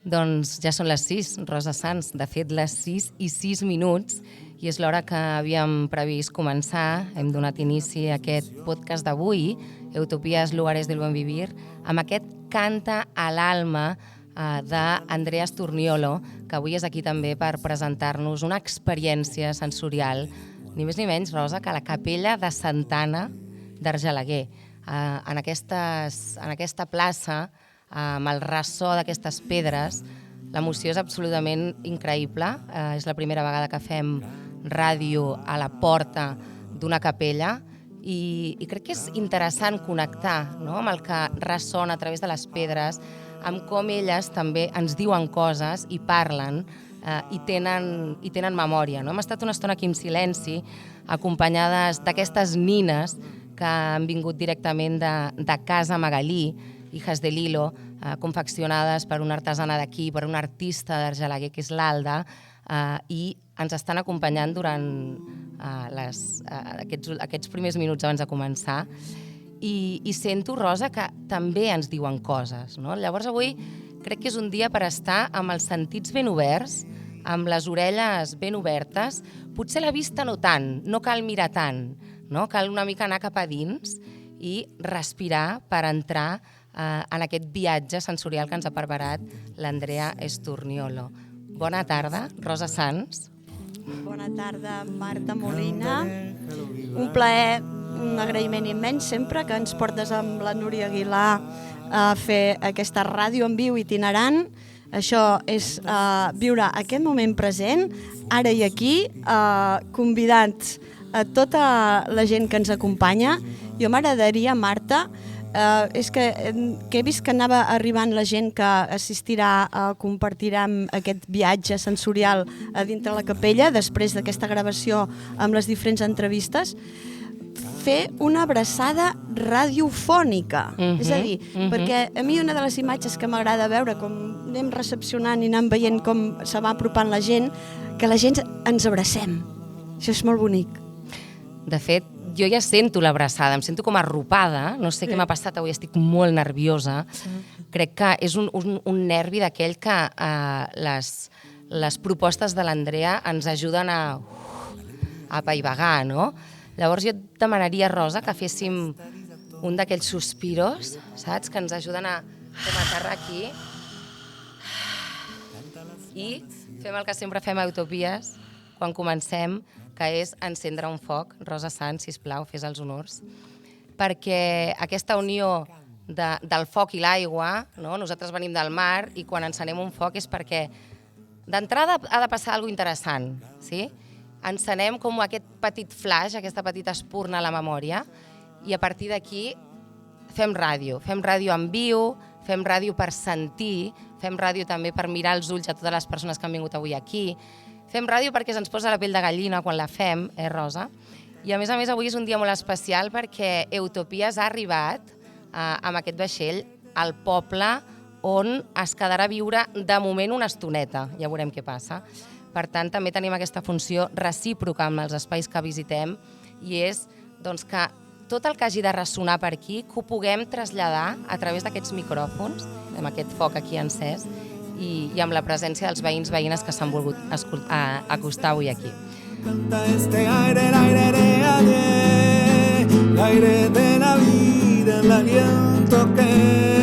Doncs ja són les 6, Rosa Sans. De fet, les 6 i 6 minuts, i és l'hora que havíem previst començar. Hem donat inici a aquest podcast d'avui, Utopías, lugares del buen vivir, amb aquest Canta a l'alma d'Andrea Sturniolo, que avui és aquí també per presentar-nos una experiència sensorial, ni més ni menys, Rosa, que a la capella de Santa Anna d'Argelaguer. En aquesta plaça, amb el ressò d'aquestes pedres, l'emoció és absolutament increïble. És la primera vegada que fem ràdio a la porta d'una capella i crec que és interessant connectar, no?, amb el que ressona a través de les pedres, amb com elles també ens diuen coses i parlen i tenen memòria. Hem estat una estona aquí en silenci, acompanyades d'aquestes nines que han vingut directament de Casa Magalí, hijas del hilo, confeccionades per una artesana d'aquí, per un artista d'Argelaguer, que és l'Alda, i ens estan acompanyant durant aquests primers minuts abans de començar. I sento, Rosa, que també ens diuen coses, no? Llavors avui crec que és un dia per estar amb els sentits ben oberts, amb les orelles ben obertes, potser la vista no tant, no cal mirar tant, no? Cal una mica anar cap a dins i respirar per entrar en aquest viatge sensorial que ens ha preparat l'Andrea Sturniolo. Bona tarda, Rosa Sans. Bona tarda, Marta Molina. Un plaer, un agraïment immens sempre que ens portes amb la Núria Aguilar a fer aquesta ràdio en viu itinerant. Això és viure aquest moment present, ara i aquí, convidant a tota la gent que ens acompanya. Jo m'agradaria, Marta, és que he vist que anava arribant la gent que assistirà, compartirà aquest viatge sensorial a dintre la capella després d'aquesta gravació amb les diferents entrevistes, fer una abraçada radiofònica. És a dir, perquè a mi una de les imatges que m'agrada veure, com anem recepcionant i anem veient com se va apropant la gent, que la gent ens abracem. Això és molt bonic. De fet, jo ja sento l'abraçada, em sento com arropada, no sé què m'ha passat avui, estic molt nerviosa. Crec que és un nervi d'aquell que les propostes de l'Andrea ens ajuden a apaivagar, no? Llavors jo et demanaria, Rosa, que féssim un d'aquells sospiros, saps?, que ens ajuden a aterrar aquí. I fem el que sempre fem a Utopies quan comencem, que és encendre un foc. Rosa Sans, sisplau, fes els honors. Perquè aquesta unió del foc i l'aigua, no? Nosaltres venim del mar i quan encenem un foc és perquè d'entrada ha de passar alguna cosa interessant, sí? Encenem com aquest petit flash, aquesta petita espurna a la memòria, i a partir d'aquí fem ràdio en viu, fem ràdio per sentir, fem ràdio també per mirar els ulls a totes les persones que han vingut avui aquí, fem ràdio perquè se'ns posa la pell de gallina quan la fem, Rosa? I a més avui és un dia molt especial perquè Utopies ha arribat amb aquest vaixell al poble on es quedarà a viure de moment una estoneta, ja veurem què passa. Per tant, també tenim aquesta funció recíproca amb els espais que visitem i és doncs, que tot el que hagi de ressonar per aquí, que ho puguem traslladar a través d'aquests micròfons, amb aquest foc aquí encès, i amb la presència dels veïns, veïnes que s'han volgut acostar avui aquí. Canta este aire, el aire de ayer, el aire de la vida, el aliento que